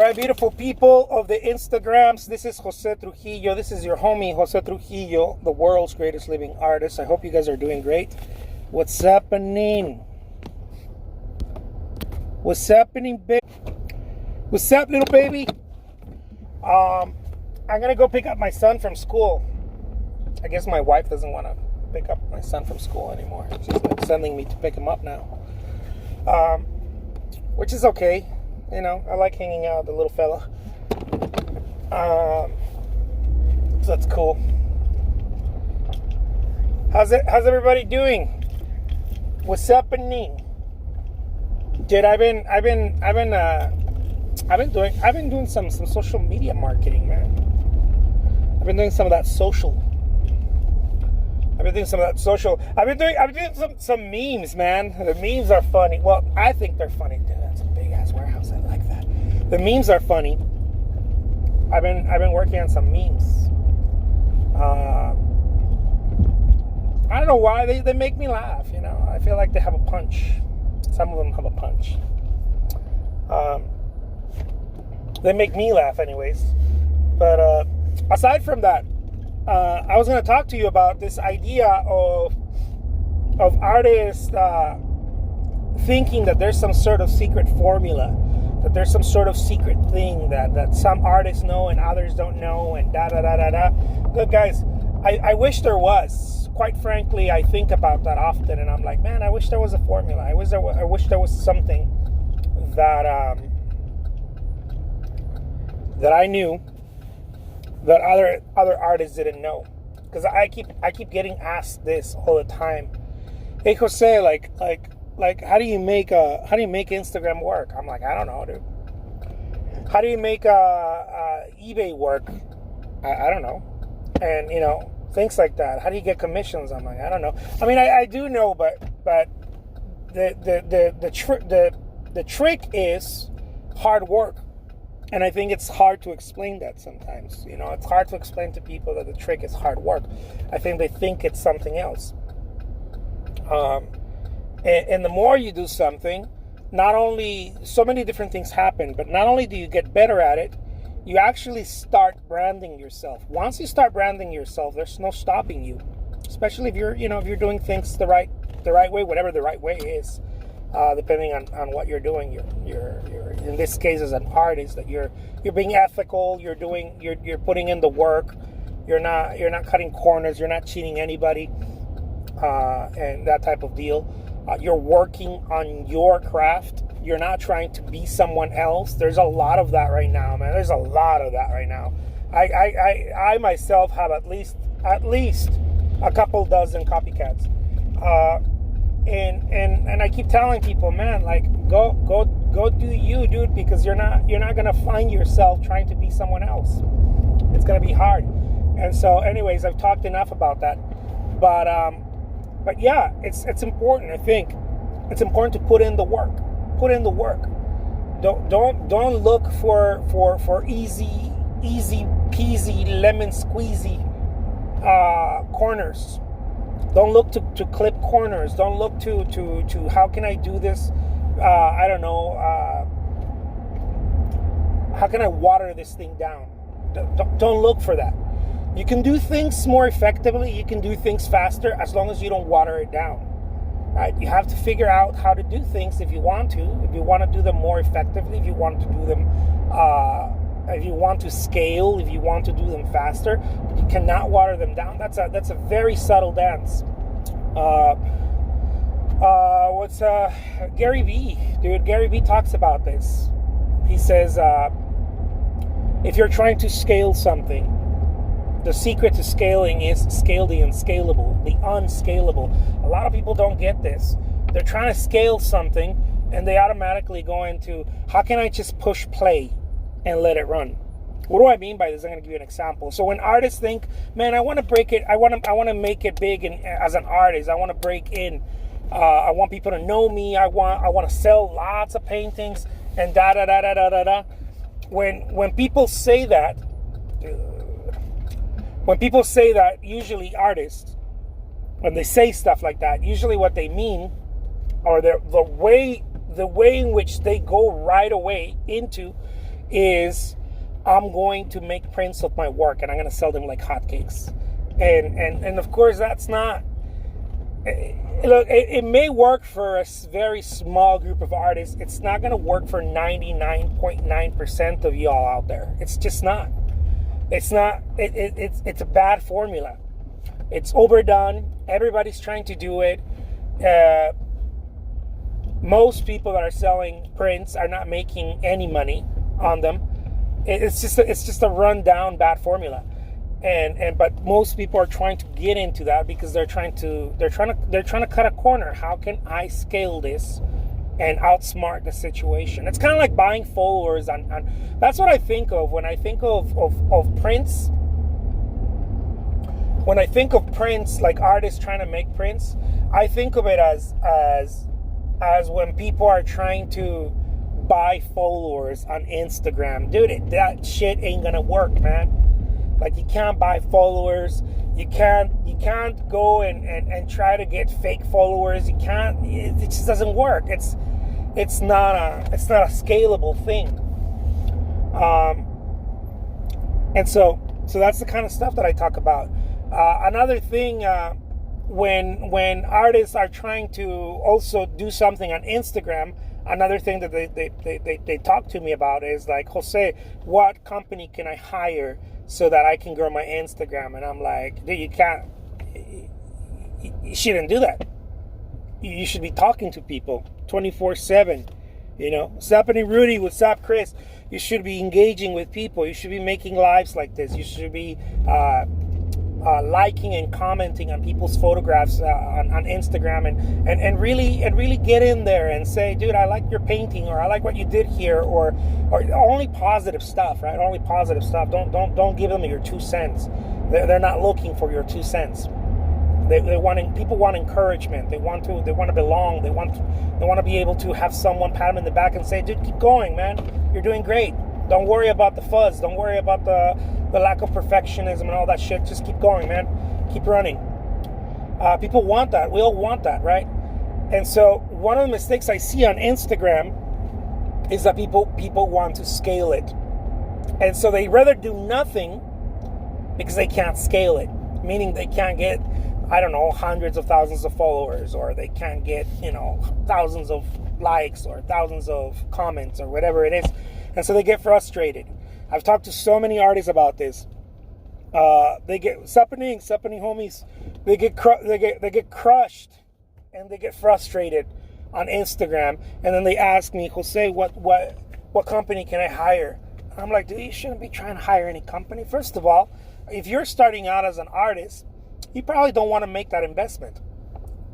right, beautiful people of the Instagrams. This is Jose Trujillo. This is your homie, Jose Trujillo, the world's greatest living artist. I hope you guys are doing great. What's happening? What's happening, baby? What's up, little baby? I'm going to go pick up my son from school. I guess my wife doesn't want to pick up my son from school anymore. She's like sending me to pick him up now. Which is okay. You know, I like hanging out with the little fella. So that's cool. How's everybody doing? What's happening? Dude, I've been doing some social media marketing, man. I've been doing some of that social. I've been doing some memes, man. The memes are funny. Well, I think they're funny. Dude, that's a big ass warehouse. I like that. The memes are funny. I've been working on some memes. I don't know why they make me laugh. You know, I feel like they have a punch. Some of them have a punch. They make me laugh, anyways. But aside from that. I was going to talk to you about this idea of artists thinking that there's some sort of secret formula, that there's some sort of secret thing that some artists know and others don't know, and da-da-da-da-da. Look, guys, I wish there was. Quite frankly, I think about that often, and I'm like, man, I wish there was a formula. I wish there was something that I knew that other artists didn't know, because I keep getting asked this all the time. Hey, Jose, like how do you make Instagram work? I'm like, I don't know, dude. How do you make eBay work? I don't know. And you know, things like that. How do you get commissions? I'm like, I don't know. I mean, I do know, but the trick is hard work. And I think it's hard to explain that sometimes. You know, it's hard to explain to people that the trick is hard work. I think they think it's something else. And the more you do something, not only, so many different things happen, but not only do you get better at it, you actually start branding yourself. Once you start branding yourself, there's no stopping you. Especially if you're doing things the right way, whatever the right way is. Depending on what you're doing, you're in this case as an artist, that you're being ethical, you're putting in the work, you're not cutting corners, you're not cheating anybody, and that type of deal. You're working on your craft. You're not trying to be someone else. There's a lot of that right now, man. There's a lot of that right now. I myself have at least a couple dozen copycats. And I keep telling people, man, like go do you, dude, because you're not gonna find yourself trying to be someone else. It's gonna be hard. And so, anyways, I've talked enough about that. But yeah, it's important. I think it's important to put in the work. Put in the work. Don't look for easy peasy lemon squeezy corners. Don't look to clip corners. Don't look to how can I do this? I don't know. How can I water this thing down? Don't look for that. You can do things more effectively. You can do things faster as long as you don't water it down. Right? You have to figure out how to do things if you want to. If you want to do them more effectively, if you want to do them, if you want to scale, if you want to do them faster, but you cannot water them down. That's a very subtle dance. What's Gary Vee, dude? Gary Vee talks about this. He says, if you're trying to scale something, the secret to scaling is scale the unscalable, the unscalable. A lot of people don't get this. They're trying to scale something, and they automatically go into, how can I just push play and let it run? What do I mean by this? I'm going to give you an example. So when artists think, man, I want to break it, I want to make it big, and as an artist, I want to break in. I want people to know me. I want to sell lots of paintings and da da da da da da da. When people say that, usually artists, when they say stuff like that, usually what they mean, or the way in which they go right away into, is I'm going to make prints of my work and I'm going to sell them like hotcakes. And of course, that's not. Look, it may work for a very small group of artists. It's not going to work for 99.9% of y'all out there. It's just not. It's not. It's a bad formula. It's overdone. Everybody's trying to do it. Most people that are selling prints are not making any money on them. It's just a rundown bad formula. But most people are trying to get into that because they're trying to cut a corner. How can I scale this and outsmart the situation? It's kind of like buying followers on that's what I think of when I think of prints. When I think of prints, like artists trying to make prints, I think of it as when people are trying to buy followers on Instagram. Dude, that shit ain't gonna work, man. Like, you can't buy followers. You can't go and try to get fake followers. It just doesn't work. It's not a scalable thing. And so that's the kind of stuff that I talk about. Another thing, when artists are trying to also do something on Instagram, another thing that they talk to me about is like, Jose, what company can I hire so that I can grow my Instagram? And I'm like, dude, you shouldn't do that. You should be talking to people 24/7. What's happening, Rudy? What's up, Chris? You should be engaging with people. You should be making lives like this. You should be liking and commenting on people's photographs on Instagram, and really get in there and say, dude, I like your painting, or I like what you did here, or only positive stuff, right? Only positive stuff. Don't give them your 2 cents. They're not looking for your 2 cents. People want encouragement. They want to belong. They want to be able to have someone pat them in the back and say, dude, keep going, man. You're doing great. Don't worry about the fuzz. Don't worry about the lack of perfectionism and all that shit. Just keep going, man. Keep running. People want that. We all want that, right? And so one of the mistakes I see on Instagram is that people want to scale it. And so they rather do nothing because they can't scale it. Meaning they can't get, I don't know, hundreds of thousands of followers, or they can't get, thousands of likes or thousands of comments or whatever it is. And so they get frustrated. I've talked to so many artists about this. They get sappening homies. They get crushed, and they get frustrated on Instagram. And then they ask me, Jose, what company can I hire? And I'm like, dude, you shouldn't be trying to hire any company. First of all, if you're starting out as an artist, you probably don't want to make that investment.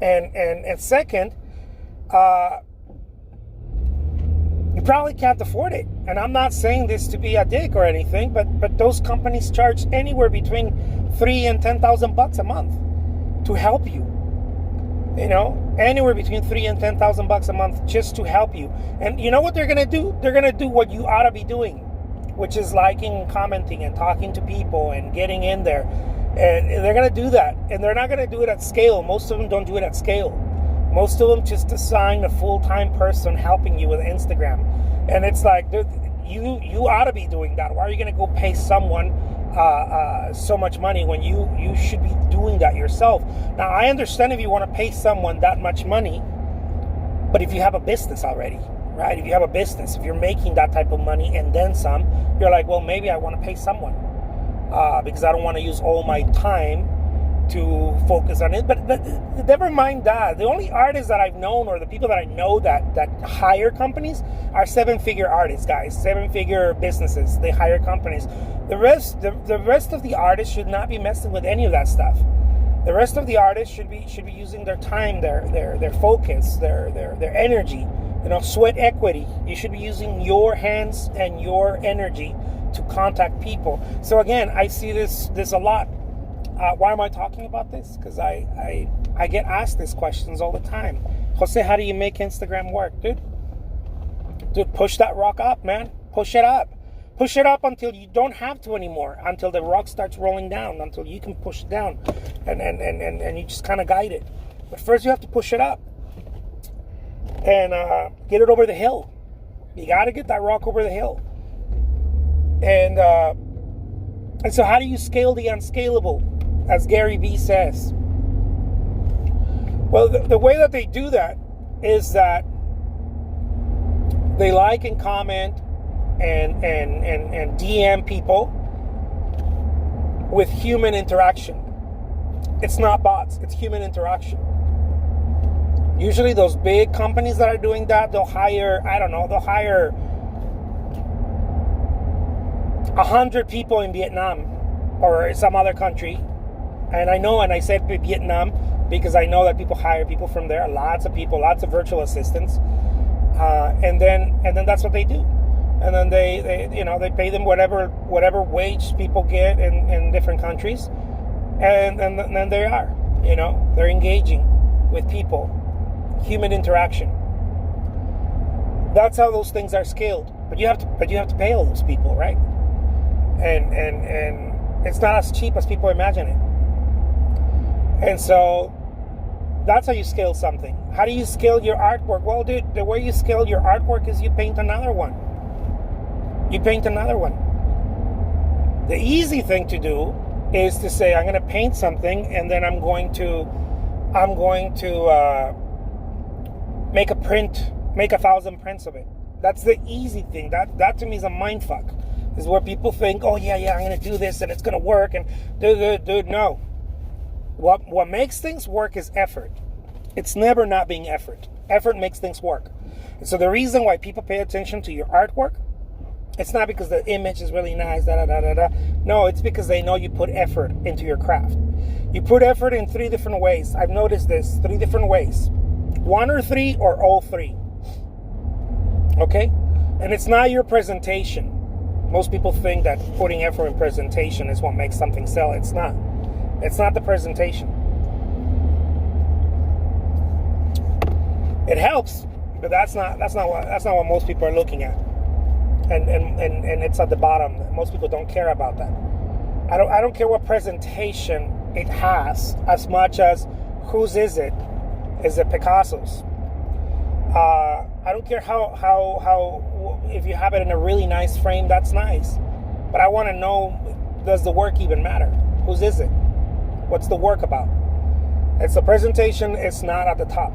And second, you probably can't afford it. And I'm not saying this to be a dick or anything, but those companies charge anywhere between $3,000 and $10,000 a month to help you. Anywhere between $3,000 and $10,000 a month just to help you. And you know what they're gonna do? They're gonna do what you ought to be doing, which is liking and commenting and talking to people and getting in there. And they're gonna do that. And they're not gonna do it at scale. Most of them don't do it at scale. Most of them just assign a full-time person helping you with Instagram. And it's like, dude, you ought to be doing that. Why are you going to go pay someone so much money when you should be doing that yourself? Now, I understand if you want to pay someone that much money, but if you have a business already, right? If you have a business, if you're making that type of money and then some, you're like, well, maybe I want to pay someone because I don't want to use all my time to focus on it. But never mind that. The only artists that I've known, or the people that I know that hire companies, are 7-figure artists, guys. 7-figure businesses. They hire companies. The rest of the artists should not be messing with any of that stuff. The rest of the artists should be using their time, their focus, their energy. Sweat equity. You should be using your hands and your energy to contact people. So again, I see this a lot. Why am I talking about this? Because I get asked these questions all the time. Jose, how do you make Instagram work, dude? Dude, push that rock up, man. Push it up. Push it up until you don't have to anymore. Until the rock starts rolling down. Until you can push it down. And you just kind of guide it. But first you have to push it up. And get it over the hill. You got to get that rock over the hill. And so how do you scale the unscalable, as Gary Vee says? Well, the way that they do that is that they like and comment and DM people with human interaction. It's not bots, it's human interaction. Usually those big companies that are doing that, they'll hire 100 people in Vietnam or some other country. And I said Vietnam because I know that people hire people from there, lots of people, lots of virtual assistants. And then that's what they do. And then they pay them whatever wage people get in different countries. And then they are, they're engaging with people, human interaction. That's how those things are scaled. But you have to pay all those people, right? And it's not as cheap as people imagine it. And so that's how you scale something. How do you scale your artwork? Well, dude, the way you scale your artwork is you paint another one. You paint another one. The easy thing to do is to say, I'm going to paint something, and then I'm going to make a print, make 1,000 prints of it. That's the easy thing. That to me is a mind fuck. Is where people think, oh yeah, I'm going to do this and it's going to work. And dude, no. What makes things work is effort. It's never not being effort. Effort makes things work. And so the reason why people pay attention to your artwork, it's not because the image is really nice, No, it's because they know you put effort into your craft. You put effort in 3 different ways. I've noticed this, 3 different ways. 1 or 3 or all 3. Okay? And it's not your presentation. Most people think that putting effort in presentation is what makes something sell. It's not. It's not the presentation. It helps, but that's not what most people are looking at. And it's at the bottom. Most people don't care about that. I don't care what presentation it has as much as whose is it? Is it Picasso's? I don't care how if you have it in a really nice frame, that's nice. But I want to know, does the work even matter? Whose is it? What's the work about? It's the presentation. It's not at the top.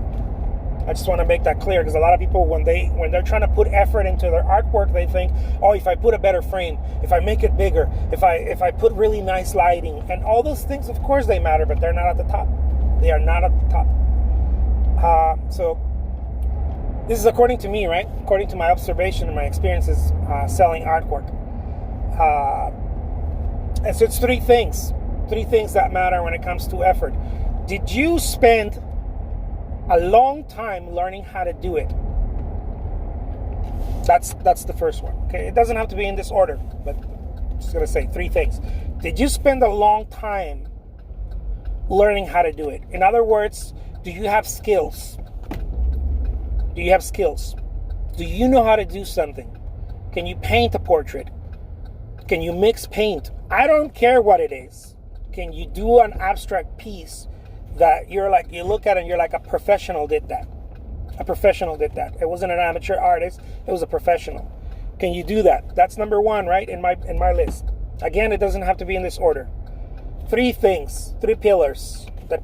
I just want to make that clear, because a lot of people, when they're trying to put effort into their artwork, they think, oh, if I put a better frame, if I make it bigger, if I put really nice lighting, and all those things, of course they matter, but they're not at the top. They are not at the top. So this is according to me, right? According to my observation and my experiences selling artwork. And so it's 3 things that matter when it comes to effort. Did you spend a long time learning how to do it? That's the first one. Okay, it doesn't have to be in this order, but I'm just gonna say 3 things. Did you spend a long time learning how to do it? In other words, do you have skills? Do you have skills? Do you know how to do something? Can you paint a portrait? Can you mix paint? I don't care what it is. Can you do an abstract piece that you look at it and you're like, a professional did that. A professional did that. It wasn't an amateur artist, it was a professional. Can you do that? That's number 1, right, in my list. Again, it doesn't have to be in this order. 3 things, 3 pillars that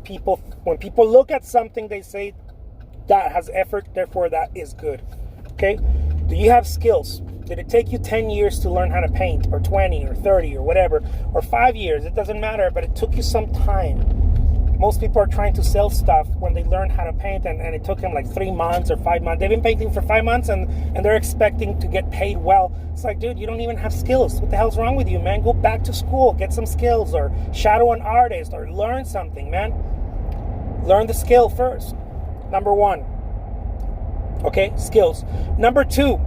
when people look at something, they say that has effort, therefore that is good. Okay? Do you have skills? Did it take you 10 years to learn how to paint, or 20 or 30 or whatever, or 5 years? It doesn't matter, but it took you some time. Most people are trying to sell stuff when they learn how to paint, and it took them like 3 months or 5 months. They've been painting for 5 months and they're expecting to get paid well. It's like, dude, you don't even have skills. What the hell's wrong with you, man? Go back to school, get some skills, or shadow an artist, or learn something, man. Learn the skill first. Number 1. Okay, skills. Number 2,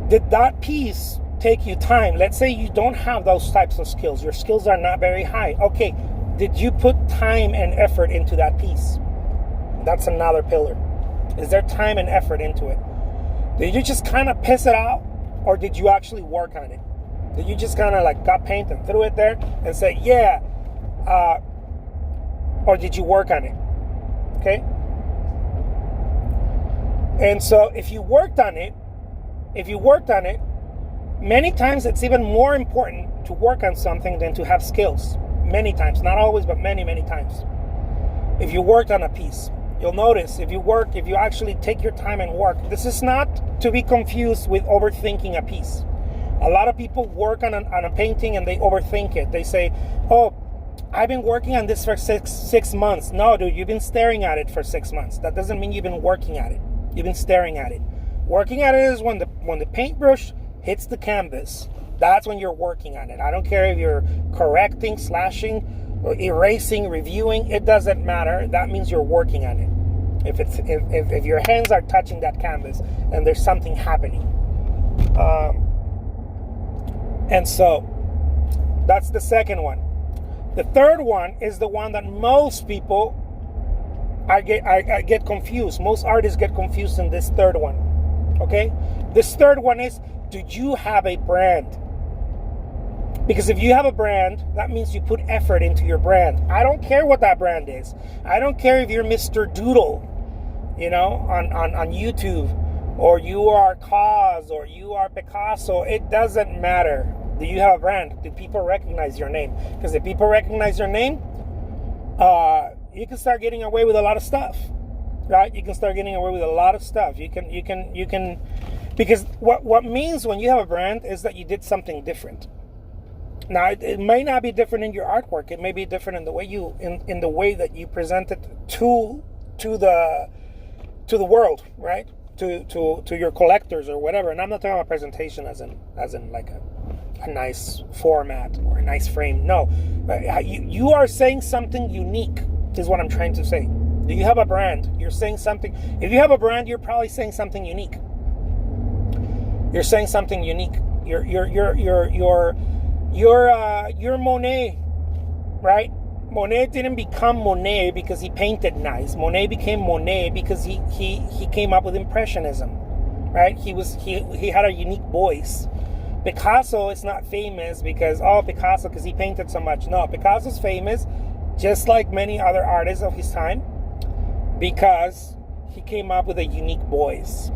did that piece take you time? Let's say you don't have those types of skills. Your skills are not very high. Okay, did you put time and effort into that piece? That's another pillar. Is there time and effort into it? Did you just kind of piss it out, or did you actually work on it? Did you just kind of like got paint and threw it there and say, yeah, or did you work on it? Okay? And so if you worked on it, Many times it's even more important to work on something than to have skills. Many times, not always, but many, many times. If you worked on a piece, you'll notice if you actually take your time and work, this is not to be confused with overthinking a piece. A lot of people work on a painting and they overthink it. They say, oh, I've been working on this for six months. No, dude, you've been staring at it for 6 months. That doesn't mean you've been working at it. You've been staring at it. Working at it is when the paintbrush hits the canvas. That's when you're working on it. I don't care if you're correcting, slashing, or erasing, reviewing. It doesn't matter. That means you're working on it. If your hands are touching that canvas and there's something happening. And so that's the second one. The third one is the one that most people I get confused. Most artists get confused in this third one. Okay? This third one is, do you have a brand? Because if you have a brand, that means you put effort into your brand. I don't care what that brand is. I don't care if you're Mr. Doodle, on YouTube, or you are Cause, or you are Picasso. It doesn't matter. Do you have a brand? Do people recognize your name? Because if people recognize your name, you can start getting away with a lot of stuff, right? You can start getting away with a lot of stuff. You can, because what means when you have a brand is that you did something different. Now, it may not be different in your artwork. It may be different in the way in the way that you present it to the world, right? To your collectors or whatever. And I'm not talking about presentation as in like a nice format or a nice frame. No, you are saying something unique is what I'm trying to say. Do you have a brand? You're saying something. If you have a brand, you're probably saying something unique. You're saying something unique. You're Monet, right? Monet didn't become Monet because he painted nice. Monet became Monet because he came up with Impressionism, right? He had a unique voice. Picasso is not famous because Picasso because he painted so much. No, Picasso's famous, just like many other artists of his time, because he came up with a unique voice.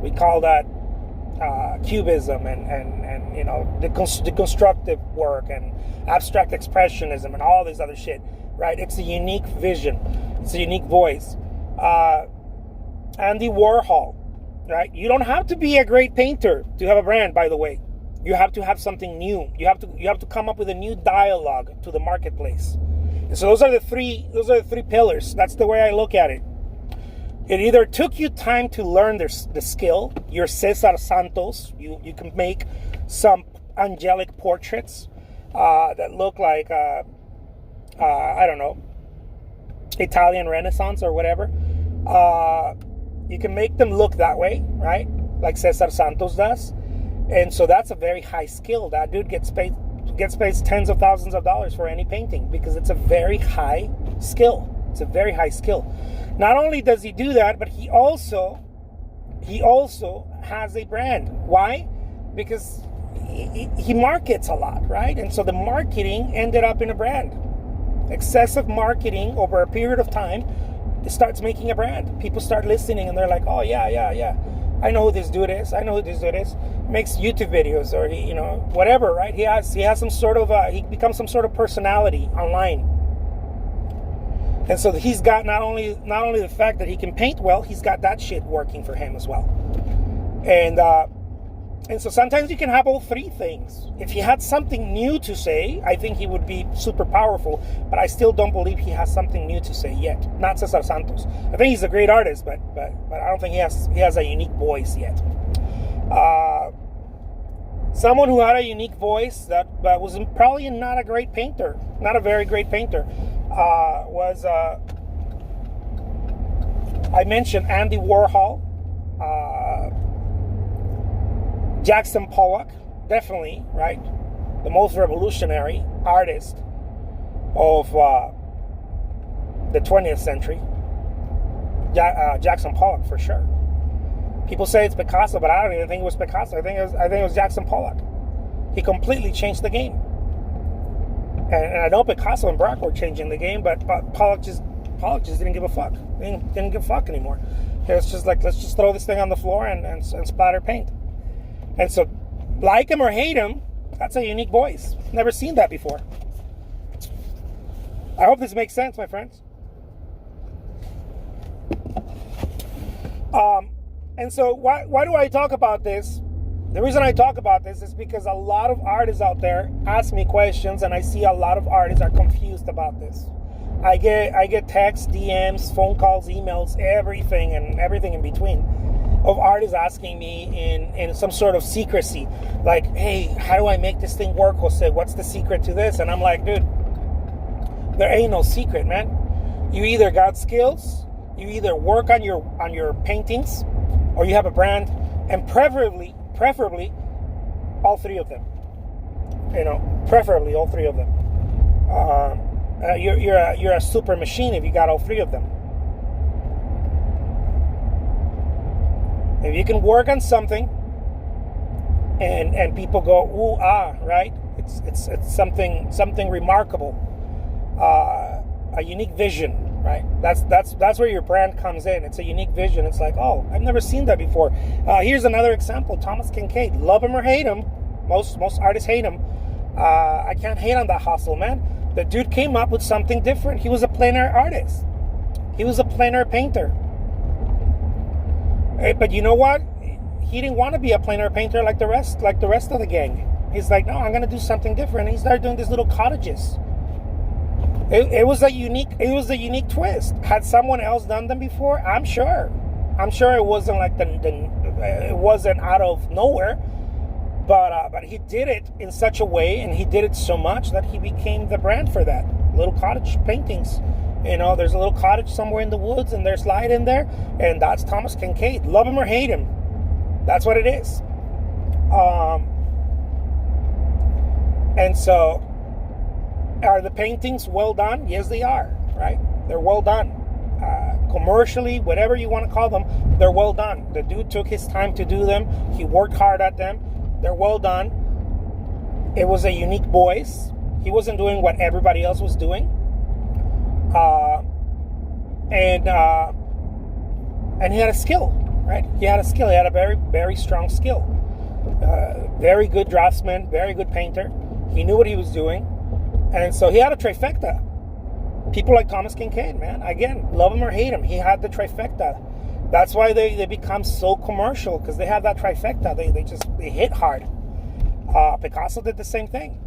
We call that cubism and the constructive work and abstract expressionism and all this other shit, right? It's a unique vision. It's a unique voice. Andy Warhol, right? You don't have to be a great painter to have a brand, by the way. You have to have something new. You have to come up with a new dialogue to the marketplace. And so those are the three pillars. That's the way I look at it. It either took you time to learn the skill. You're Cesar Santos. You can make some angelic portraits that look like I don't know, Italian Renaissance or whatever. You can make them look that way, right? Like Cesar Santos does. And so that's a very high skill. That dude gets paid tens of thousands of dollars for any painting because it's a very high skill. It's a very high skill. Not only does he do that, but he also has a brand. Why? Because he markets a lot, right? And so the marketing ended up in a brand. Excessive marketing over a period of time, it starts making a brand. People start listening and they're like, oh yeah. I know who this dude is. Makes YouTube videos or whatever, right? He has some sort of he becomes some sort of personality online. And so he's got not only the fact that he can paint well, he's got that shit working for him as well. And so sometimes you can have all three things. If he had something new to say, I think he would be super powerful, but I still don't believe he has something new to say yet. Not Cesar Santos. I think he's a great artist, but I don't think he has a unique voice yet. Someone who had a unique voice that was probably not a great painter, not a very great painter, was I mentioned Andy Warhol, Jackson Pollock, definitely, right? The most revolutionary artist of the 20th century. Jackson Pollock, for sure. People say it's Picasso, but I don't even think it was Picasso. I think it was Jackson Pollock. He completely changed the game. And I know Picasso and Braque were changing the game, but Pollock just didn't give a fuck. Didn't give a fuck anymore. It was just like, let's just throw this thing on the floor and splatter paint. And so Like him or hate him, that's a unique voice. Never seen that before. I hope this makes sense, my friends. And so why do I talk about this? The reason I talk about this is because a lot of artists out there ask me questions, and I see a lot of artists are confused about this. I get texts, DMs, phone calls, emails, everything in between of artists asking me in some sort of secrecy, like, hey, how do I make this thing work, Jose? What's the secret to this? And I'm like, dude, there ain't no secret, man. You either got skills, you either work on your paintings, or you have a brand, and preferably all three of them. Preferably all three of them. You're a super machine if you got all three of them. If you can work on something, and people go ooh ah, right? It's something remarkable, a unique vision, right? That's where your brand comes in. It's a unique vision. It's like, oh, I've never seen that before. Here's another example: Thomas Kincaid. Love him or hate him, most artists hate him. I can't hate on that hustle, man. The dude came up with something different. He was a plein air artist. He was a plein air painter. But you know what? He didn't want to be a plein air painter like the rest of the gang. He's like, no, I'm gonna do something different. And he started doing these little cottages. It was a unique twist. Had someone else done them before? I'm sure it wasn't like it wasn't out of nowhere. But he did it in such a way, and he did it so much that he became the brand for that. Little cottage paintings. There's a little cottage somewhere in the woods, and there's light in there, and that's Thomas Kincaid. Love him or hate him, that's what it is. And so, are the paintings well done? Yes, they are, right? They're well done. Commercially, whatever you want to call them, they're well done. The dude took his time to do them. He worked hard at them. They're well done. It was a unique voice. He wasn't doing what everybody else was doing. And he had a skill, right? He had a skill. He had a very, very strong skill. Very good draftsman, very good painter. He knew what he was doing. And so he had a trifecta. People like Thomas Kincaid, man. Again, love him or hate him, he had the trifecta. That's why they become so commercial, because they have that trifecta. They hit hard. Picasso did the same thing.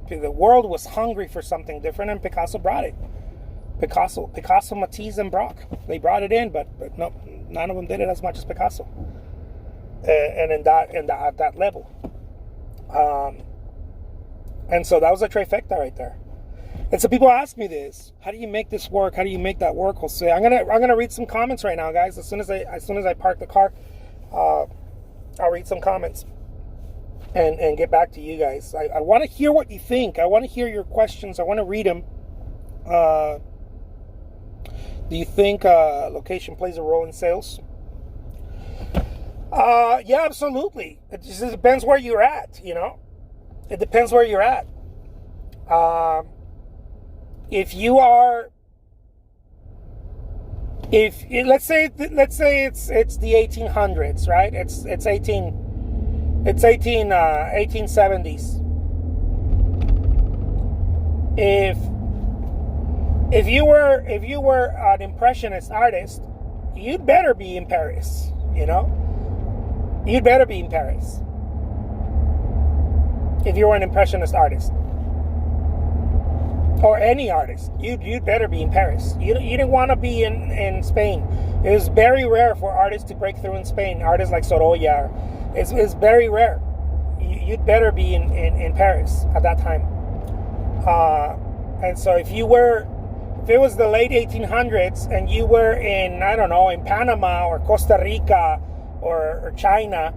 The world was hungry for something different, and Picasso brought it. Picasso, Matisse, and Braque. They brought it in, but no, none of them did it as much as Picasso. And at that level. And so that was a trifecta right there. And so people ask me this: how do you make this work? How do you make that work, Jose? I'm gonna read some comments right now, guys. As soon as I park the car, I'll read some comments and get back to you guys. I want to hear what you think. I want to hear your questions. I want to read them. Do you think location plays a role in sales? Yeah, absolutely. It just depends where you're at. It depends where you're at. Let's say it's the 1800s, right? It's 1870s. If you were an impressionist artist, you'd better be in Paris. You'd better be in Paris. If you were an impressionist artist, or any artist, you'd better be in Paris. You didn't want to be in Spain. It was very rare for artists to break through in Spain. Artists like Sorolla, it's very rare. You'd better be in Paris at that time. And so if it was the late 1800s and you were in Panama or Costa Rica or China,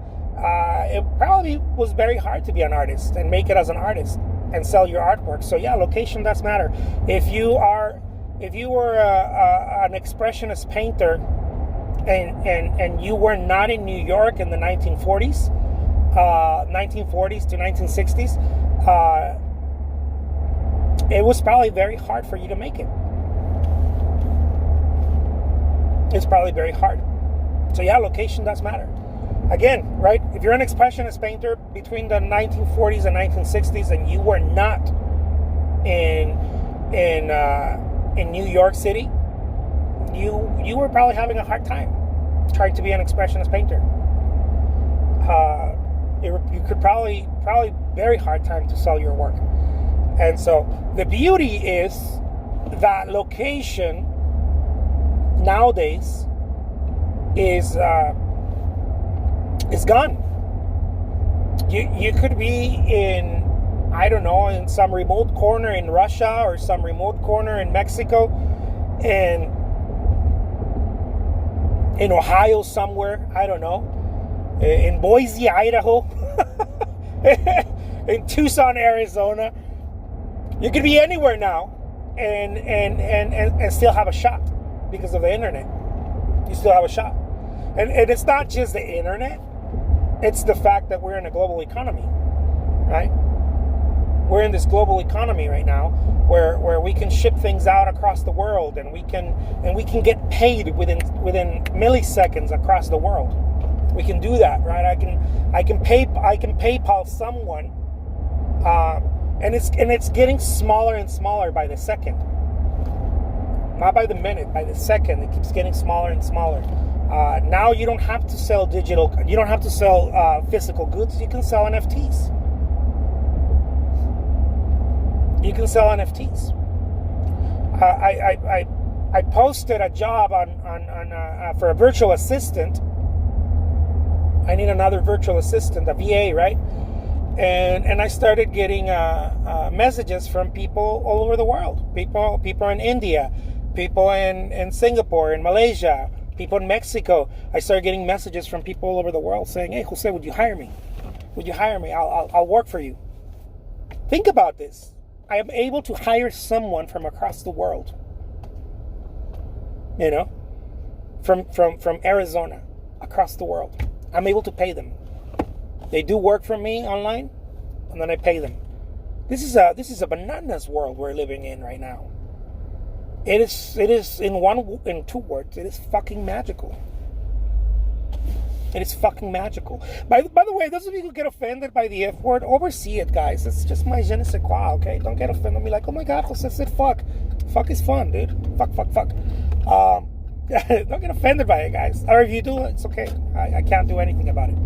it probably was very hard to be an artist and make it as an artist and sell your artwork. So yeah, location does matter. If you were an expressionist painter and you were not in New York in the 1940s to 1960s, it was probably very hard for you to make it. It's probably very hard. So yeah, location does matter. Again, right? If you're an expressionist painter between the 1940s and 1960s, and you were not in New York City, you were probably having a hard time trying to be an expressionist painter. You could probably very hard time to sell your work. And so the beauty is that location nowadays is gone. You could be in, I don't know, in some remote corner in Russia or some remote corner in Mexico, and in Ohio somewhere, I don't know, in Boise, Idaho, in Tucson, Arizona. You could be anywhere now and still have a shot because of the internet. You still have a shot. And it's not just the internet. It's the fact that we're in a global economy, right? We're in this global economy right now where we can ship things out across the world, and we can get paid within milliseconds across the world. We can do that, right? I can PayPal someone, and it's getting smaller and smaller by the second. Not by the minute, by the second. It keeps getting smaller and smaller. Now you don't have to sell you don't have to sell physical goods. You can sell NFTs. You can sell NFTs. I posted a job on for a virtual assistant. I need another virtual assistant, a VA, right? And I started getting messages from people all over the world. People in India, people in Singapore, in Malaysia, people in Mexico. I started getting messages from people all over the world saying, "Hey, Jose, would you hire me? Would you hire me? I'll work for you." Think about this. I am able to hire someone from across the world. You know, from Arizona, across the world. I'm able to pay them. They do work for me online, and then I pay them. This is a bananas world we're living in right now. It is in two words. It is fucking magical. It is fucking magical. By the way, those of you who get offended by the F word, oversee it, guys. It's just my je ne sais quoi, okay? Don't get offended. Be like, oh my God, Jose said fuck. Fuck is fun, dude. Fuck. Don't get offended by it, guys. Or if you do, it's okay. I can't do anything about it.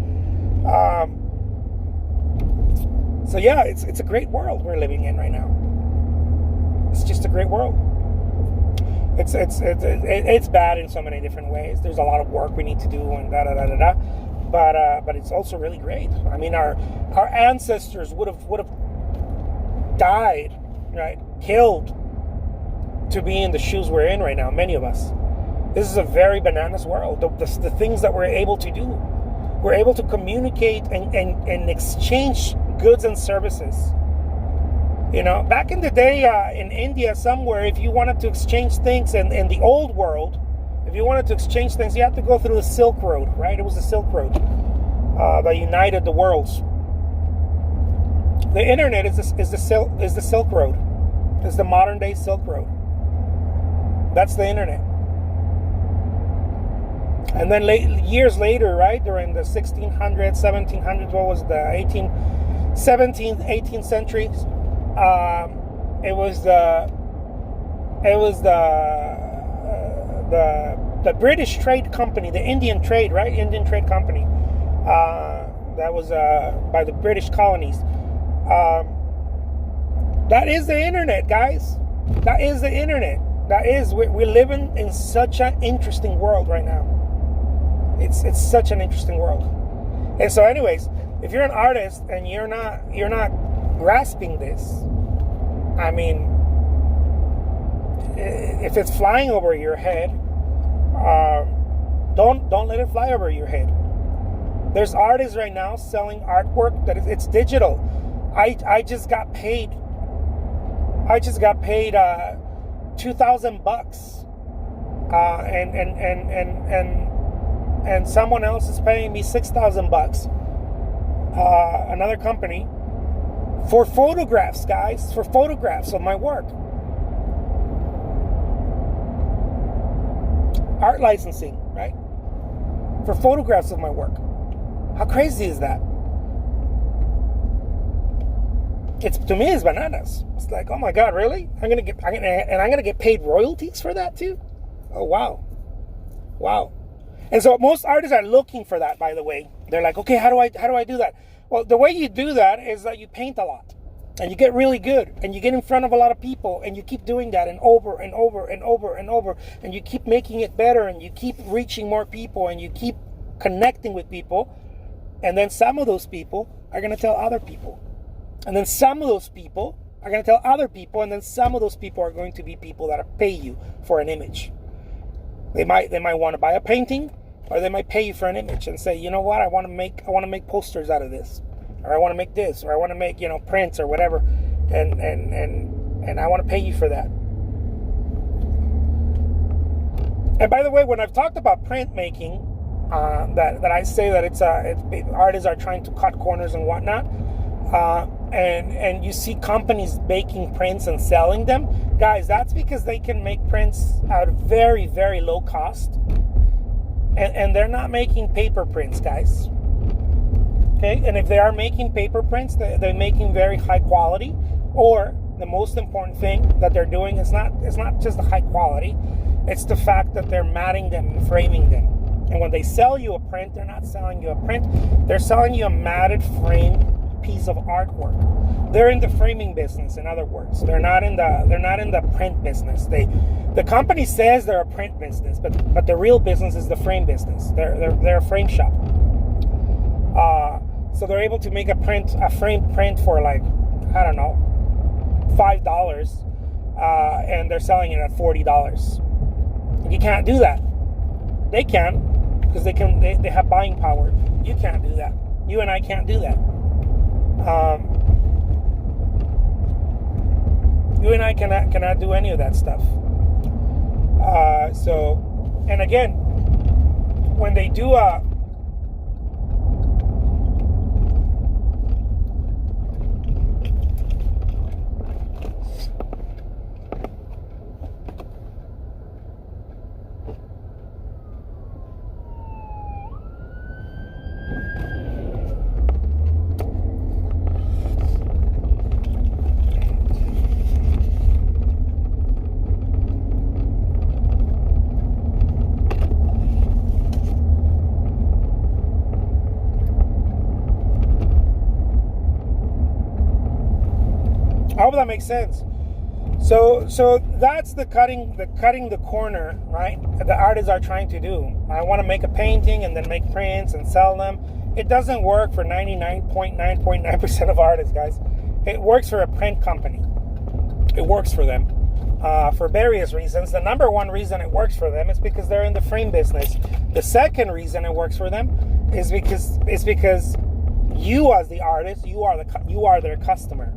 So yeah, it's a great world we're living in right now. It's just a great world. It's bad in so many different ways. There's a lot of work we need to do and da. But it's also really great. I mean, our ancestors would have died, right, killed, to be in the shoes we're in right now. Many of us. This is a very bananas world. The things that we're able to do, we're able to communicate and exchange goods and services. You know, back in the day, in India somewhere, if you wanted to exchange things in the old world, if you wanted to exchange things, you had to go through the Silk Road, right? It was the Silk Road that united the worlds. The internet is the Silk Road. It's the modern day Silk Road. That's the internet. And then years later, right, during the 1600s, 1700s, what was the 17th, 18th centuries? It was the British Trade Company, the Indian Trade, right? Indian Trade Company. That was by the British colonies. That is the internet, guys. That is the internet. We're living in such an interesting world right now. It's such an interesting world. And so, anyways, if you're an artist and you're not grasping this, I mean, if it's flying over your head, don't let it fly over your head. There's artists right now selling artwork that it's digital. I just got paid. $2,000, and someone else is paying me $6,000. Another company for photographs, guys, for photographs of my work. Art licensing, right? For photographs of my work. How crazy is that? It's, to me, it's bananas. It's like, oh my God, really? I'm gonna get paid royalties for that too? Oh wow. Wow. And so most artists are looking for that, by the way. They're like, okay, how do I do that? Well, the way you do that is that you paint a lot. And you get really good. And you get in front of a lot of people. And you keep doing that and over and over and over and over. And you keep making it better. And you keep reaching more people. And you keep connecting with people. And then some of those people are going to tell other people. And then some of those people are going to tell other people, and then some of those people are going to be people that pay you for an image. They might want to buy a painting, or they might pay you for an image and say, you know what, I want to make posters out of this, or I want to make this, or I want to make, prints or whatever, and I want to pay you for that. And by the way, when I've talked about printmaking, that I say that it's artists are trying to cut corners and whatnot. And you see companies making prints and selling them. Guys, that's because they can make prints at a very, very low cost. And they're not making paper prints, guys. Okay? And if they are making paper prints, they're making very high quality. Or the most important thing that they're doing is not just the high quality. It's the fact that they're matting them and framing them. And when they sell you a print, they're not selling you a print. They're selling you a matted frame piece of artwork. They're in the framing business, in other words. They're not in the print business. The company says they're a print business, but the real business is the frame business. They're a frame shop. So they're able to make a frame print for like, I don't know, $5, and they're selling it at $40. You can't do that. They can, because they have buying power. You can't do that. You and I can't do that. You and I cannot do any of that stuff. So, and again, when they do I hope that makes sense. So that's the cutting the corner, right? That the artists are trying to do. I want to make a painting and then make prints and sell them. It doesn't work for 99.9% of artists, guys. It works for a print company. It works for them for various reasons. The number one reason it works for them is because they're in the frame business. The second reason it works for them is because you, as the artist, you are their customer.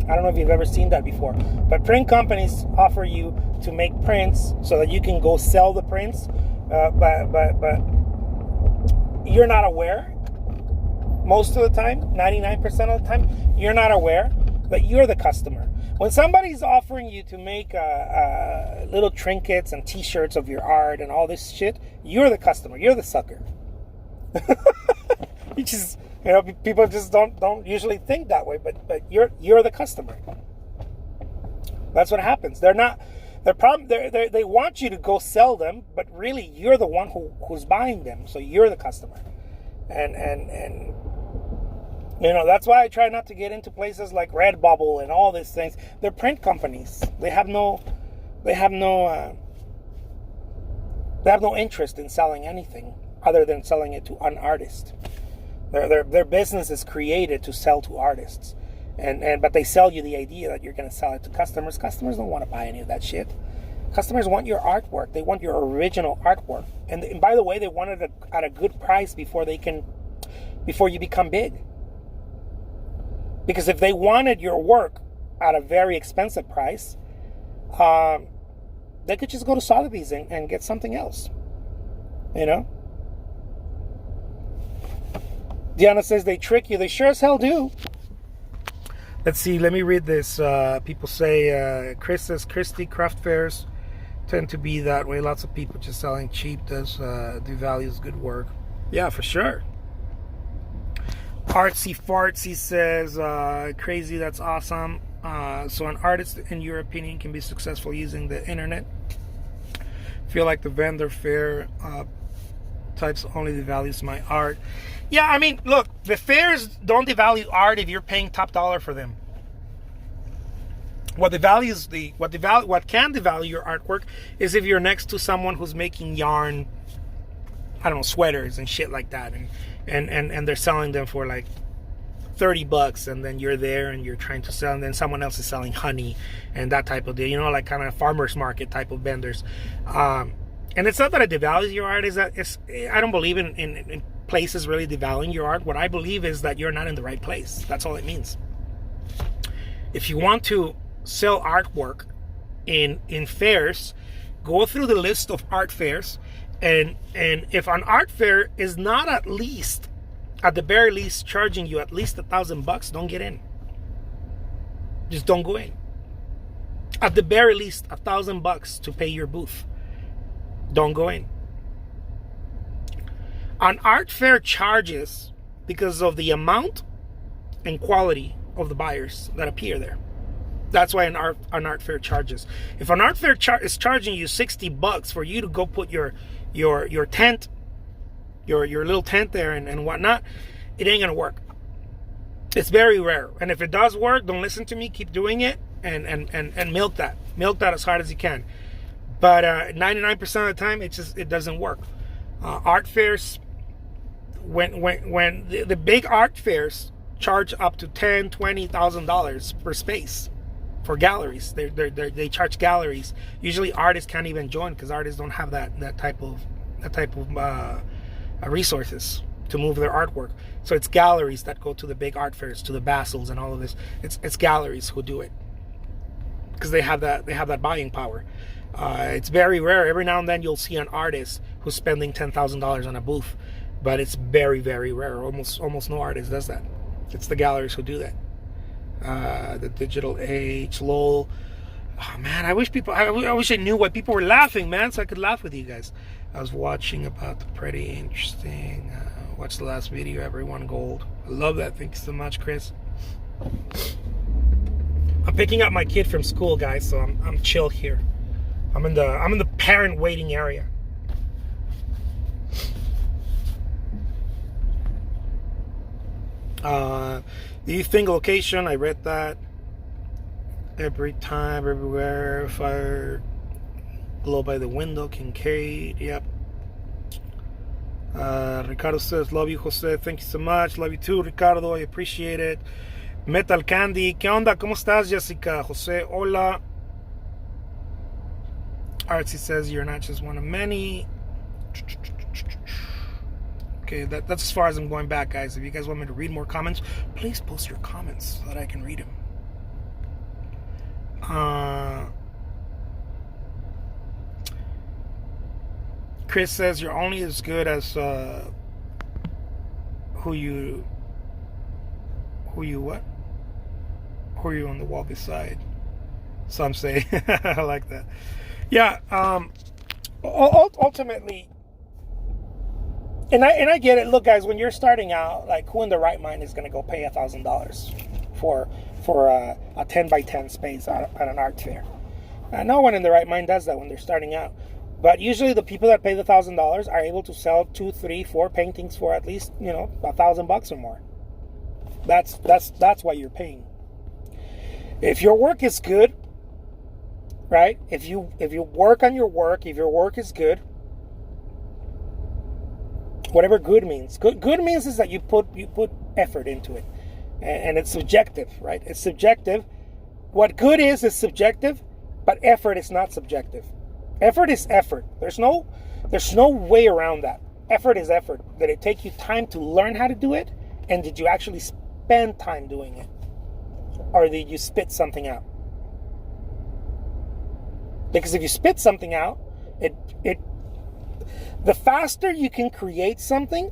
I don't know if you've ever seen that before, but print companies offer you to make prints so that you can go sell the prints, but you're not aware. Most of the time, 99% of the time, you're not aware that you're the customer. When somebody's offering you to make little trinkets and t-shirts of your art and all this shit, you're the customer. You're the sucker. People just don't usually think that way, but you're the customer. That's what happens. They want you to go sell them, but really you're the one who's buying them. So you're the customer, and that's why I try not to get into places like Redbubble and all these things. They're print companies. They have no interest in selling anything other than selling it to an artist. Their business is created to sell to artists, but they sell you the idea that you're going to sell it to customers. Customers don't want to buy any of that shit. Customers want your artwork. They want your original artwork, and by the way, they want it at a good price before you become big. Because if they wanted your work at a very expensive price, they could just go to Sotheby's and get something else. Diana says they trick you. They sure as hell do. Let's see. Let me read this. People say, Chris says, Christie, craft fairs tend to be that way. Lots of people just selling cheap devalues good work. Yeah, for sure. Artsy Fartsy says, crazy, that's awesome. So an artist, in your opinion, can be successful using the internet? Feel like the vendor fair types only devalues my art. Yeah, I mean, look, the fairs don't devalue art if you're paying top dollar for them. What can devalue your artwork is if you're next to someone who's making yarn, I don't know, sweaters and shit like that, and they're selling them for like $30, and then you're there and you're trying to sell, and then someone else is selling honey and that type of deal, like kind of farmers market type of vendors. And it's not that it devalues your art, is that I don't believe in places really devaluing your art. What I believe is that you're not in the right place. That's all it means. If you want to sell artwork in fairs, go through the list of art fairs, and if an art fair is not at the very least charging you at least $1,000, don't get in. Just don't go in. At the very least $1,000 to pay your booth. Don't go in. An art fair charges because of the amount and quality of the buyers that appear there. That's why an art fair charges. If an art fair is charging you $60 for you to go put your tent, your little tent there and whatnot, it ain't gonna work. It's very rare. And if it does work, don't listen to me. Keep doing it and milk that as hard as you can. But 99% of the time, it doesn't work. Art fairs, when the big art fairs charge up to $10,000, $20,000 per space for galleries. They charge galleries. Usually, artists can't even join because artists don't have that type of resources to move their artwork. So it's galleries that go to the big art fairs, to the Basels and all of this. It's galleries who do it because they have that buying power. It's very rare. Every now and then you'll see an artist who's spending $10,000 on a booth, but it's very, very rare. Almost no artist does that. It's the galleries who do that. The digital age, lol. Oh man, I wish I knew why people were laughing, man, so I could laugh with you guys. I was watching about the pretty interesting. Watched the last video, everyone gold. I love that. Thank you so much, Chris. I'm picking up my kid from school, guys, so I'm chill here. I'm in the parent waiting area. Do you think location? I read that. Every time, everywhere, fire glow by the window, Kincaid, yep. Ricardo says, love you, Jose. Thank you so much. Love you too, Ricardo. I appreciate it. Metal Candy, ¿qué onda? ¿Cómo estás, Jessica? Jose, hola. Artsy says, you're not just one of many. Okay, that's as far as I'm going back, guys. If you guys want me to read more comments, please post your comments so that I can read them. Chris says, you're only as good as who you on the wall beside. Some say. I like that. Yeah, ultimately, and I get it. Look, guys, when you're starting out, like, who in the right mind is going to go pay $1,000 for a 10 by 10 space at an art fair? No one in the right mind does that when they're starting out. But usually, the people that pay the $1,000 are able to sell 2, 3, 4 paintings for at least $1,000 or more. That's why you're paying. If your work is good, right? If you work on your work, if your work is good, whatever good means. Good means is that you put effort into it, and it's subjective, right? It's subjective. What good is subjective, but effort is not subjective. Effort is effort. There's no way around that. Effort is effort. Did it take you time to learn how to do it, and did you actually spend time doing it, or did you spit something out? Because if you spit something out, the faster you can create something,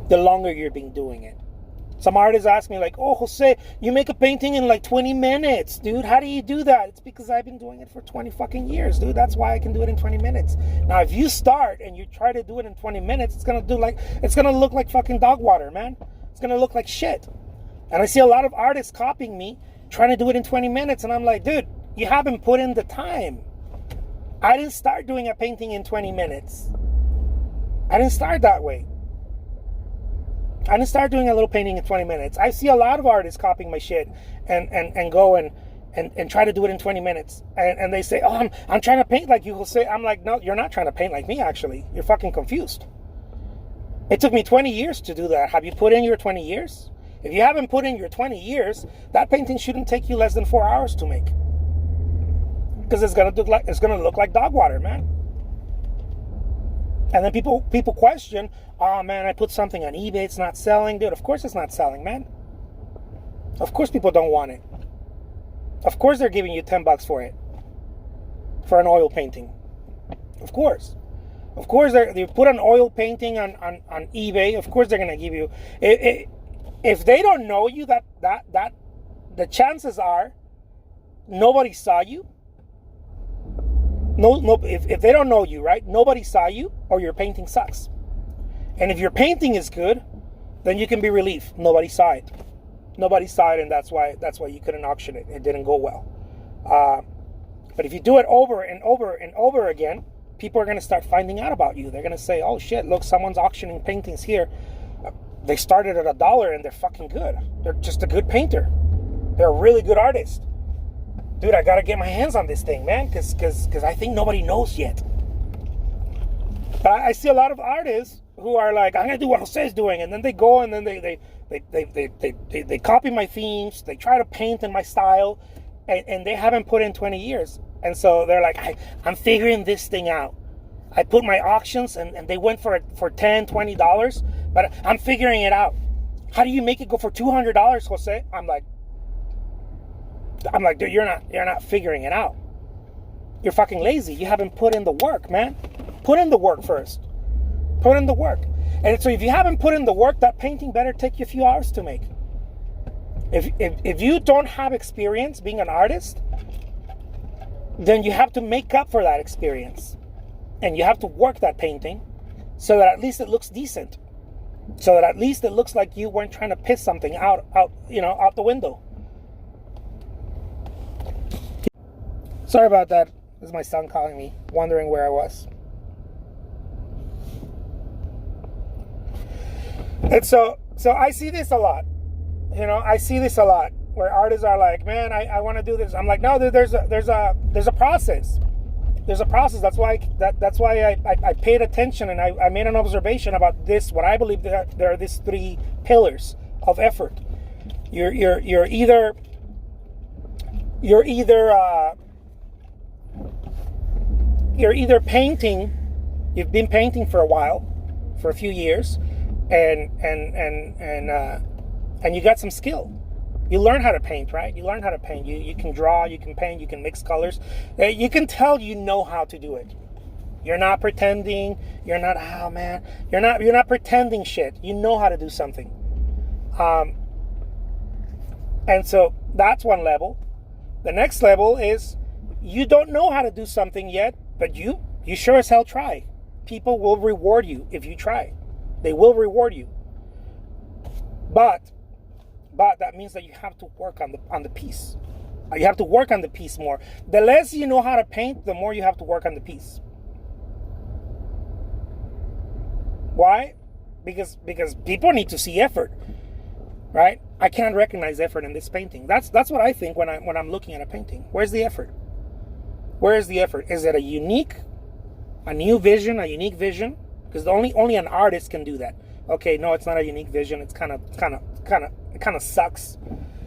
the longer you've been doing it. Some artists ask me, like, oh, Jose, you make a painting in like 20 minutes. Dude, how do you do that? It's because I've been doing it for 20 fucking years, dude. That's why I can do it in 20 minutes. Now, if you start and you try to do it in 20 minutes, it's gonna look like fucking dog water, man. It's going to look like shit. And I see a lot of artists copying me, trying to do it in 20 minutes. And I'm like, dude, you haven't put in the time. I didn't start doing a painting in 20 minutes. I didn't start that way. I didn't start doing a little painting in 20 minutes. I see a lot of artists copying my shit and go and try to do it in 20 minutes. And they say, oh, I'm trying to paint like you. Will say, I'm like, no, you're not trying to paint like me, actually. You're fucking confused. It took me 20 years to do that. Have you put in your 20 years? If you haven't put in your 20 years, that painting shouldn't take you less than 4 hours to make. Because it's gonna look like dog water, man. And then people question, oh man, I put something on eBay, it's not selling. Dude, of course it's not selling, man. Of course people don't want it. Of course they're giving you $10 for it. For an oil painting. Of course. Of course they put an oil painting on eBay, of course they're gonna give you if they don't know you, that the chances are nobody saw you. No, if they don't know you, right? Nobody saw you, or your painting sucks. And if your painting is good, then you can be relieved. Nobody saw it. Nobody saw it, and that's why you couldn't auction it. It didn't go well. But if you do it over and over and over again, people are going to start finding out about you. They're going to say, oh shit, look, someone's auctioning paintings here. They started at $1 and they're fucking good. They're just a good painter. They're a really good artist. Dude, I gotta get my hands on this thing, man, because I think nobody knows yet. But I see a lot of artists who are like, I'm gonna do what Jose's doing, and then they go and then they copy my themes, they try to paint in my style, and they haven't put in 20 years. And so they're like, I'm figuring this thing out. I put my auctions and they went for $10, $20, but I'm figuring it out. How do you make it go for $200, Jose? I'm like, dude, you're not figuring it out. You're fucking lazy. You haven't put in the work, man. Put in the work first. Put in the work. And so if you haven't put in the work, that painting better take you a few hours to make. If you don't have experience being an artist, then you have to make up for that experience. And you have to work that painting so that at least it looks decent. So that at least it looks like you weren't trying to piss something out the window. Sorry about that. This is my son calling me, wondering where I was. And so I see this a lot. I see this a lot where artists are like, man, I want to do this. I'm like, no, there's a process. There's a process. That's why I paid attention and I made an observation about this. What I believe there are these 3 pillars of effort. You're either painting. You've been painting for a while, for a few years, and you got some skill. You learn how to paint, right? You learn how to paint. You can draw, you can paint, you can mix colors. You can tell you know how to do it. You're not pretending. You're not, oh man. You're not pretending shit. You know how to do something. And so that's one level. The next level is you don't know how to do something yet, but you sure as hell try. People will reward you if you try. They will reward you. But that means that you have to work on the piece. You have to work on the piece more. The less you know how to paint, the more you have to work on the piece. Why? Because people need to see effort, right? I can't recognize effort in this painting. That's what I think when I'm looking at a painting. Where's the effort? Where is the effort? Is it a unique vision? Because only an artist can do that. Okay, no, it's not a unique vision. It's kind of sucks.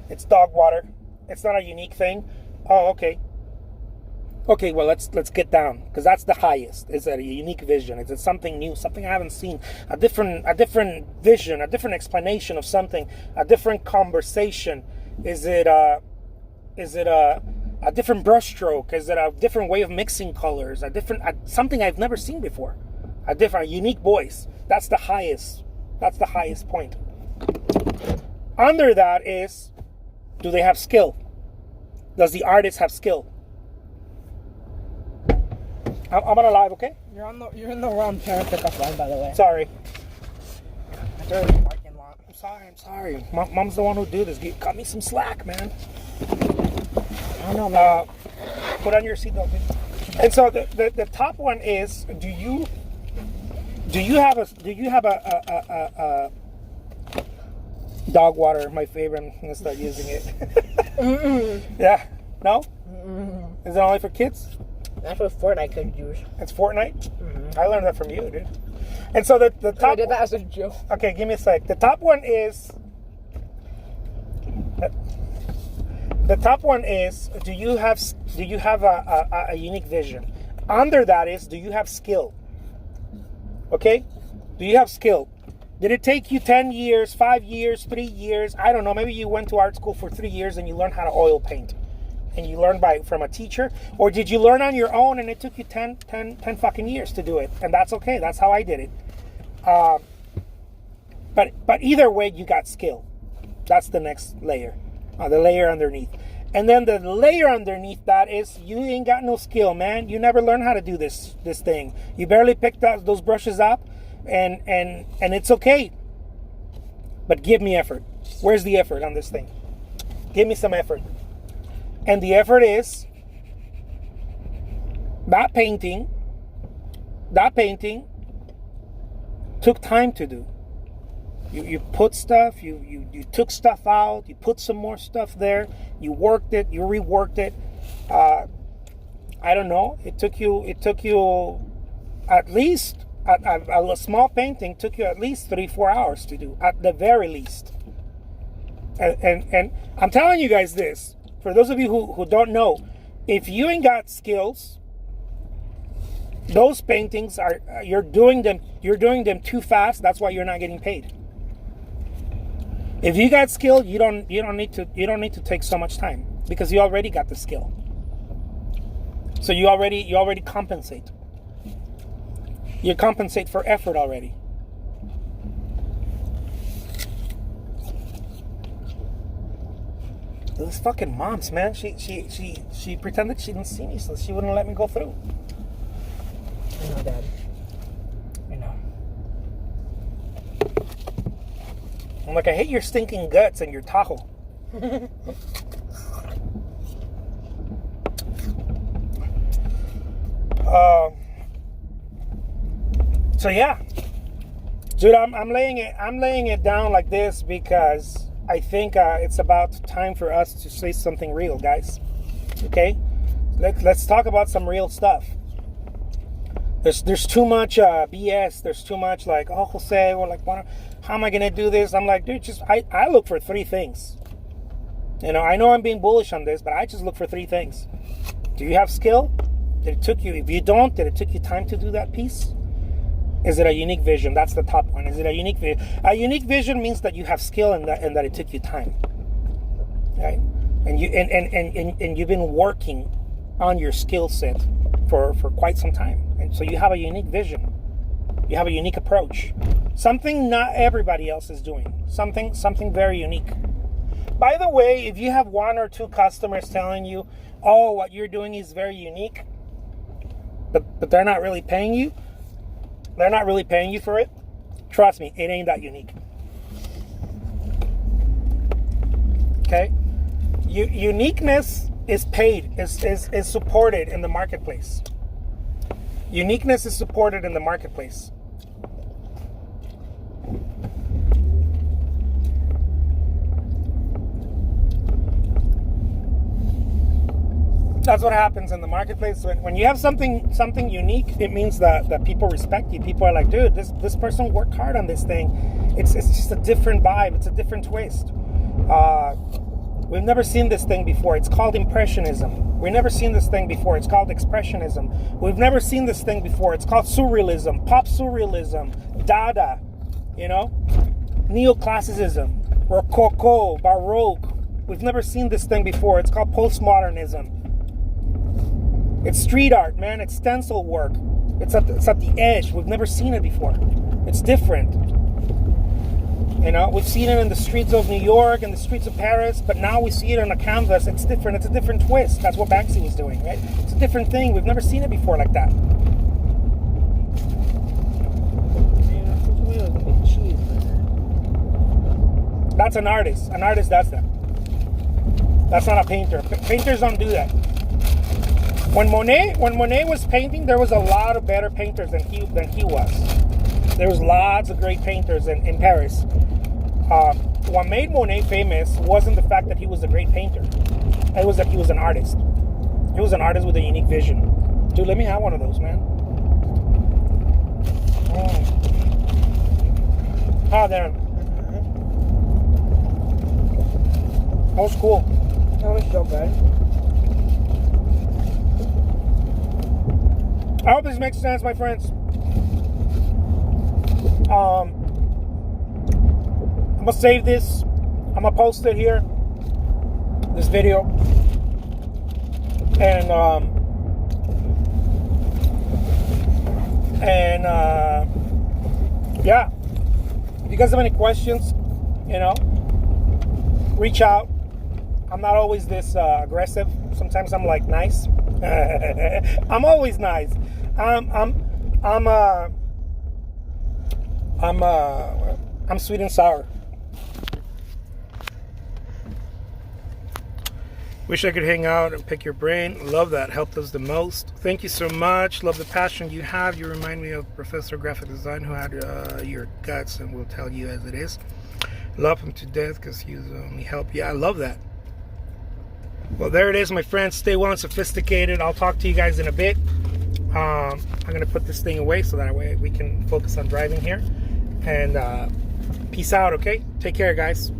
It's dog water. It's not a unique thing. Oh, okay. Okay, well let's get down, because that's the highest. Is it a unique vision? Is it something new, something I haven't seen? A different vision, a different explanation of something, a different conversation. Is it a different brushstroke? Is it a different way of mixing colors? Something I've never seen before. A unique voice. That's the highest. That's the highest point. Under that is, do they have skill? Does the artist have skill? I'm on a live, okay? You're in the wrong parent pickup line, by the way. Sorry. I drove in the parking lot. I'm I'm sorry. Mom's the one who do this. Cut me some slack, man. I don't know, man. Put on your seatbelt, please. And so the top one is: Do you have a dog water? My favorite. I'm gonna start using it. Yeah. No. Is it only for kids? That's what Fortnite could use. It's Fortnite. I learned that from you, dude. And so the top. I did that as a joke. Okay, give me a sec. The top one is. The top one is: Do you have a unique vision? Under that is: Do you have skill? Okay, do you have skill? Did it take you 10 years, 5 years, 3 years? I don't know. Maybe you went to art school for 3 years and you learned how to oil paint, and you learned from a teacher, or did you learn on your own and it took you 10 fucking years to do it? And that's okay. That's how I did it. But either way, you got skill. That's the next layer, the layer underneath. And then the layer underneath that is you ain't got no skill, man. You never learned how to do this thing. You barely picked those brushes up, and it's okay. But give me effort. Where's the effort on this thing? Give me some effort. And the effort is that painting took time to do. You put stuff, you took stuff out, you put some more stuff there, you worked it, you reworked it. I don't know. It took you at least a small painting took you at least 3-4 hours to do, at the very least. And I'm telling you guys this, for those of you who don't know, if you ain't got skills, those paintings you're doing them too fast. That's why you're not getting paid. If you got skill, you don't need to take so much time, because you already got the skill. So you already compensate. You compensate for effort already. Those fucking moms, man. She pretended she didn't see me, so she wouldn't let me go through. I know, Dad. I know. I'm like, I hate your stinking guts and your Tahoe. So yeah, dude, I'm laying it down like this because I think it's about time for us to say something real, guys. Okay, let's talk about some real stuff. There's too much BS. There's too much like, oh, Jose, well, like, how am I gonna do this? I'm like, dude, I look for 3 things. You know I'm being bullish on this, but I just look for 3 things. Do you have skill? If you don't, did it took you time to do that piece? Is it a unique vision? That's the top one. Is it a unique vision? A unique vision means that you have skill and that it took you time, right? And you've been working on your skill set for quite some time, and so you have a unique vision. You have a unique approach. Something not everybody else is doing. Something very unique. By the way, if you have 1 or 2 customers telling you, "Oh, what you're doing is very unique," but they're not really paying you. They're not really paying you for it. Trust me, it ain't that unique. Okay? Uniqueness is paid, is supported in the marketplace. Uniqueness is supported in the marketplace. That's what happens in the marketplace. When you have something unique, it means that people respect you. People are like, dude, this person worked hard on this thing. It's just a different vibe. It's a different twist. We've never seen this thing before. It's called Impressionism. We've never seen this thing before. It's called Expressionism. We've never seen this thing before. It's called Surrealism, Pop Surrealism, Dada, Neoclassicism, Rococo, Baroque. We've never seen this thing before. It's called Postmodernism. It's street art, man. It's stencil work. It's at the edge. We've never seen it before. It's different. We've seen it in the streets of New York and the streets of Paris, but now we see it on a canvas. It's different. It's a different twist. That's what Banksy was doing, right? It's a different thing. We've never seen it before like that. That's an artist. An artist does that. That's not a painter. Painters don't do that. When Monet was painting, there was a lot of better painters than he was. There was lots of great painters in Paris. What made Monet famous wasn't the fact that he was a great painter. It was that he was an artist. He was an artist with a unique vision. Dude, let me have one of those, man. Oh, damn. That was cool. That was so good. I hope this makes sense, my friends. I'm gonna save this. I'm gonna post it here. This video. And yeah. If you guys have any questions, reach out. I'm not always this aggressive. Sometimes I'm like nice. I'm always nice. I'm sweet and sour. Wish I could hang out and pick your brain. Love that. Helped us the most. Thank you so much. Love the passion you have. You remind me of Professor of Graphic Design who had your guts and will tell you as it is. Love him to death because he was only help. Yeah, I love that. Well, there it is, my friends. Stay well and sophisticated. I'll talk to you guys in a bit. I'm going to put this thing away so that way we can focus on driving here. And peace out, okay? Take care, guys.